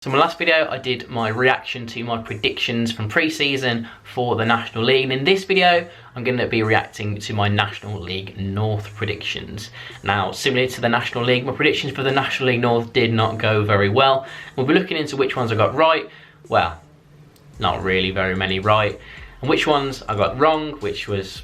So in my last video I did my reaction to my predictions from pre-season for the National League, and in this video I'm going to be reacting to my National League North predictions. Now, similar to the National League, my predictions for the National League North did not go very well. We'll be looking into which ones I got right. Well, not really very many right, and which ones I got wrong, which was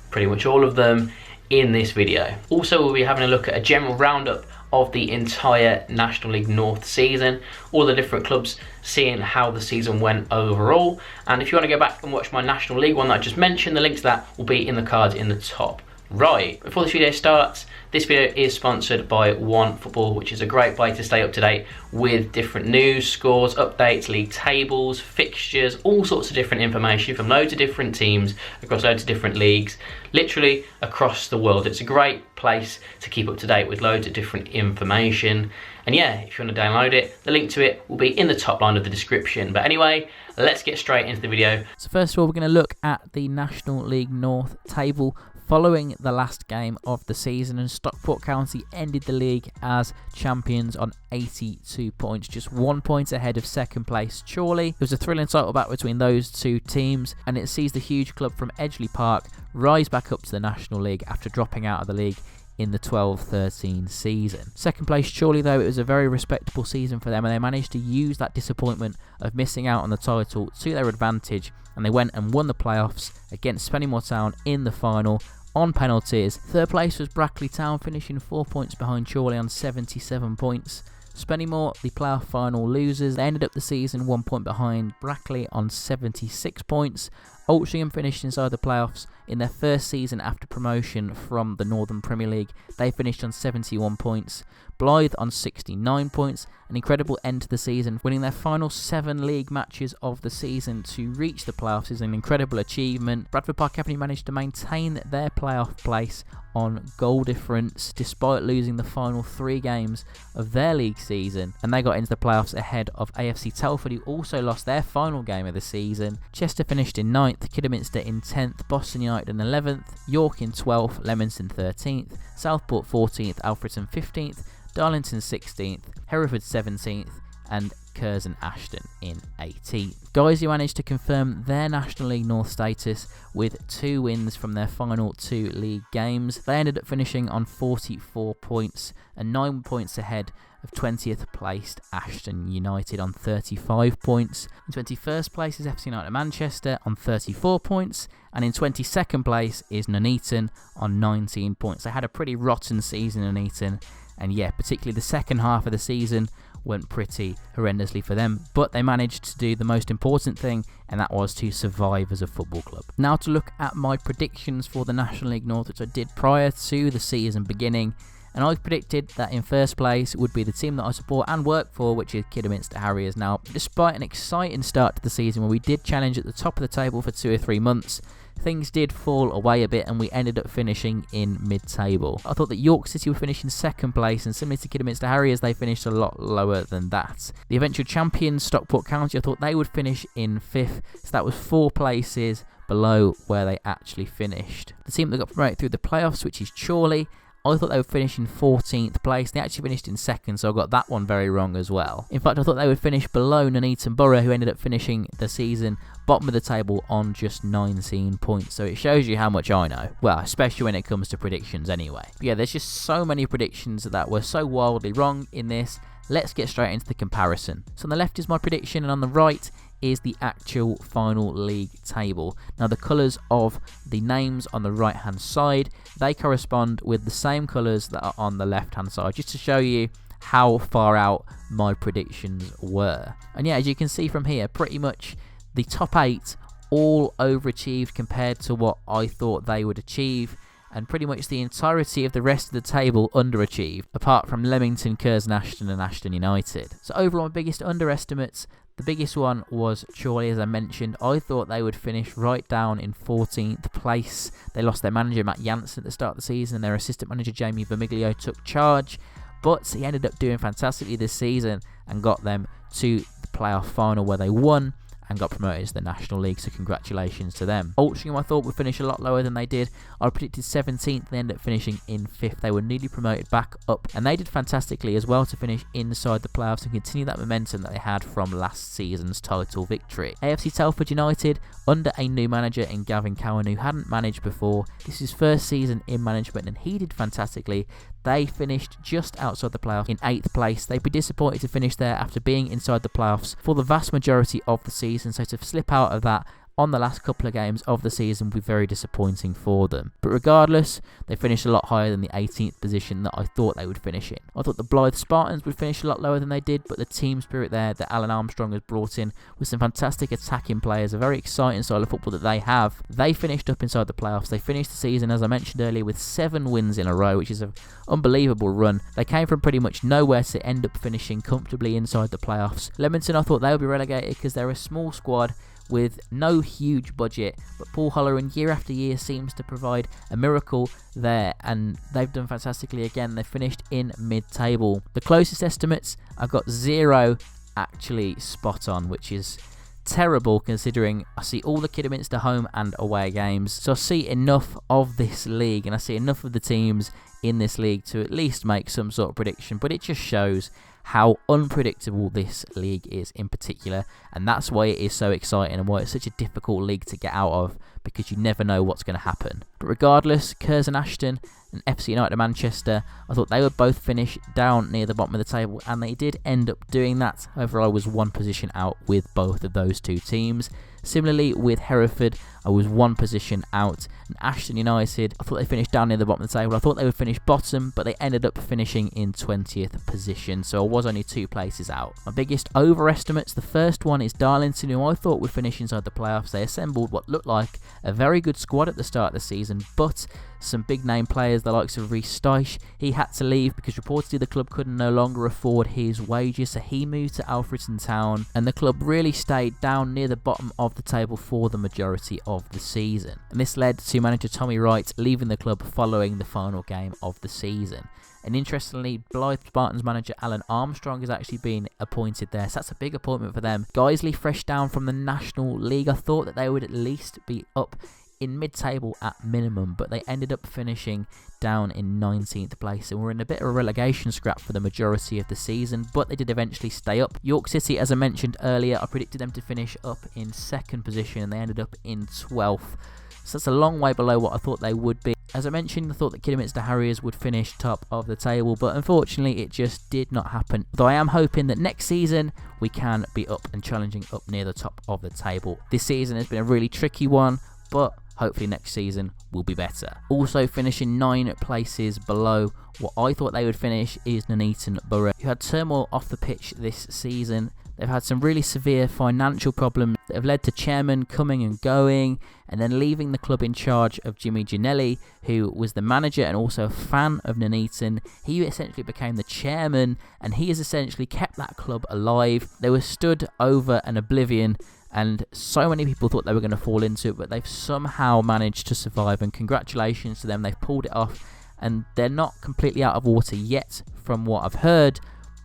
pretty much all of them, in this video. Also, we'll be having a look at a general roundup of the entire National League North season, all the different clubs, seeing how the season went overall. And if you want to go back and watch my National League one that I just mentioned, the link to that will be in the cards in the top right. Before this video starts, this video is sponsored by OneFootball, which is a great way to stay up to date with different news, scores, updates, league tables, fixtures, all sorts of different information from loads of different teams across loads of different leagues, literally across the world. It's a great place to keep up to date with loads of different information. And yeah, if you want to download it, the link to it will be in the top line of the description. But anyway, let's get straight into the video. So first of all, we're going to look at the National League North table following the last game of the season, and Stockport County ended the league as champions on 82 points, just 1 point ahead of second place Chorley. It was a thrilling title battle between those two teams, and it sees the huge club from Edgeley Park rise back up to the National League after dropping out of the league in the 12-13 season. Second place Chorley, though, it was a very respectable season for them, and they managed to use that disappointment of missing out on the title to their advantage, and they went and won the playoffs against Spennymoor Town in the final on penalties. Third place was Brackley Town, finishing 4 points behind Chorley on 77 points. Spennymoor, the playoff final losers, they ended up the season 1 point behind Brackley on 76 points. Altrincham finished inside the playoffs in their first season after promotion from the Northern Premier League. They finished on 71 points. Blythe on 69 points, an incredible end to the season. Winning their final 7 league matches of the season to reach the playoffs is an incredible achievement. Bradford Park Academy managed to maintain their playoff place on goal difference despite losing the final 3 games of their league season, and they got into the playoffs ahead of AFC Telford, who also lost their final game of the season. Chester finished in 9th, Kidderminster in 10th, Boston United in 11th, York in 12th, Leamington 13th, Southport 14th, Alfreton 15th, Darlington 16th, Hereford 17th, and Curzon Ashton in 18th. Guys who managed to confirm their National League North status with 2 wins from their final 2 league games. They ended up finishing on 44 points and 9 points ahead of 20th placed Ashton United on 35 points. In 21st place is FC United Manchester on 34 points, and in 22nd place is Nuneaton on 19 points. They had a pretty rotten season, Nuneaton, and yeah, particularly the second half of the season went pretty horrendously for them, but they managed to do the most important thing, and that was to survive as a football club. Now to look at my predictions for the National League North, which I did prior to the season beginning, and I predicted that in first place would be the team that I support and work for, which is Kidderminster Harriers. Now, despite an exciting start to the season where we did challenge at the top of the table for 2 or 3 months, things did fall away a bit and we ended up finishing in mid-table. I thought that York City would finish in second place, and similar to Kidderminster Harriers, they finished a lot lower than that. The eventual champions, Stockport County, I thought they would finish in 5th, so that was 4 places below where they actually finished. The team that got promoted through the playoffs, which is Chorley, I thought they would finish in 14th place. They actually finished in 2nd, so I got that one very wrong as well. In fact, I thought they would finish below Nuneaton Borough, who ended up finishing the season bottom of the table on just 19 points. So it shows you how much I know. Well, especially when it comes to predictions anyway. But yeah, there's just so many predictions that were so wildly wrong in this. Let's get straight into the comparison. So on the left is my prediction, and on the right is the actual final league table. Now the colours of the names on the right hand side, they correspond with the same colours that are on the left hand side, just to show you how far out my predictions were. And yeah, as you can see from here, pretty much the top 8 all overachieved compared to what I thought they would achieve, and pretty much the entirety of the rest of the table underachieved, apart from Leamington, Curzon Ashton and Ashton United. So overall, my biggest underestimates, the biggest one was Chorley, as I mentioned. I thought they would finish right down in 14th place. They lost their manager, Matt Jansen, at the start of the season, and their assistant manager, Jamie Vermiglio, took charge. But he ended up doing fantastically this season and got them to the playoff final, where they won and got promoted to the National League, so congratulations to them. Altrincham I thought would finish a lot lower than they did. I predicted 17th, they ended up finishing in 5th. They were newly promoted back up, and they did fantastically as well to finish inside the playoffs and continue that momentum that they had from last season's title victory. AFC Telford United, under a new manager in Gavin Cowan, who hadn't managed before. This is his first season in management, and he did fantastically. They finished just outside the playoffs in 8th place. They'd be disappointed to finish there after being inside the playoffs for the vast majority of the season, so to slip out of that on the last couple of games of the season would be very disappointing for them. But regardless, they finished a lot higher than the 18th position that I thought they would finish in. I thought the Blythe Spartans would finish a lot lower than they did, but the team spirit there that Alan Armstrong has brought in with some fantastic attacking players, a very exciting style of football that they have, they finished up inside the playoffs. They finished the season, as I mentioned earlier, with 7 wins in a row, which is an unbelievable run. They came from pretty much nowhere to end up finishing comfortably inside the playoffs. Leamington, I thought they would be relegated because they're a small squad with no huge budget, but Paul Holleran year after year seems to provide a miracle there, and they've done fantastically again. They finished in mid-table. The closest estimates, I've got 0 actually spot on, which is terrible considering I see all the Kidderminster home and away games, so I see enough of this league and I see enough of the teams in this league to at least make some sort of prediction, but it just shows how unpredictable this league is in particular, and that's why it is so exciting and why it's such a difficult league to get out of, because you never know what's going to happen. But regardless, Curzon Ashton and FC United Manchester, I thought they would both finish down near the bottom of the table, and they did end up doing that. However, I was 1 position out with both of those two teams. Similarly with Hereford, I was 1 position out, and Ashton United, I thought they finished down near the bottom of the table. I thought they would finish bottom, but they ended up finishing in 20th position, so I was only 2 places out. My biggest overestimates, the first one is Darlington, who I thought would finish inside the playoffs. They assembled what looked like a very good squad at the start of the season, but some big name players, the likes of Rhys Dyche, he had to leave because reportedly the club couldn't no longer afford his wages, so he moved to Alfreton Town, and the club really stayed down near the bottom of the table for the majority of the season. And this led to manager Tommy Wright leaving the club following the final game of the season. And interestingly, Blythe Spartans manager Alan Armstrong has actually been appointed there, so that's a big appointment for them. Guiseley fresh down from the National League. I thought that they would at least be up in mid-table at minimum, but they ended up finishing down in 19th place and were in a bit of a relegation scrap for the majority of the season, but they did eventually stay up. York City, as I mentioned earlier, I predicted them to finish up in 2nd position, and they ended up in 12th. So that's a long way below what I thought they would be. As I mentioned, I thought that Kidderminster Harriers would finish top of the table, but unfortunately it just did not happen. Though I am hoping that next season we can be up and challenging up near the top of the table. This season has been a really tricky one, but hopefully next season will be better. Also finishing 9 places below what I thought they would finish is Nuneaton Borough, who had turmoil off the pitch this season. They've had some really severe financial problems that have led to chairmen coming and going, and then leaving the club in charge of Jimmy Ginelli, who was the manager and also a fan of Nuneaton. He essentially became the chairman, and he has essentially kept that club alive. They were stood over an oblivion, and so many people thought they were going to fall into it, but they've somehow managed to survive, and congratulations to them. They've pulled it off, and they're not completely out of water yet from what I've heard,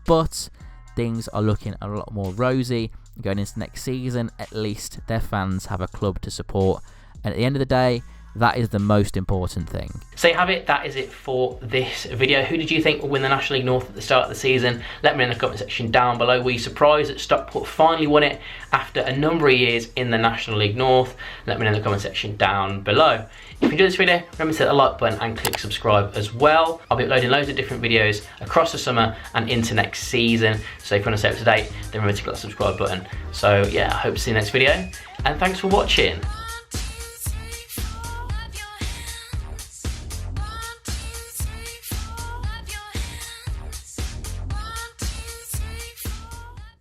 but things are looking a lot more rosy going into next season. At least their fans have a club to support, and at the end of the day, that is the most important thing. So you have it, that is it for this video. Who did you think will win the National League North at the start of the season? Let me know in the comment section down below. Were you surprised that Stockport finally won it after a number of years in the National League North? Let me know in the comment section down below. If you enjoyed this video, remember to hit the like button and click subscribe as well. I'll be uploading loads of different videos across the summer and into next season. So if you want to stay up to date, then remember to click that subscribe button. So yeah, I hope to see you in the next video, and thanks for watching.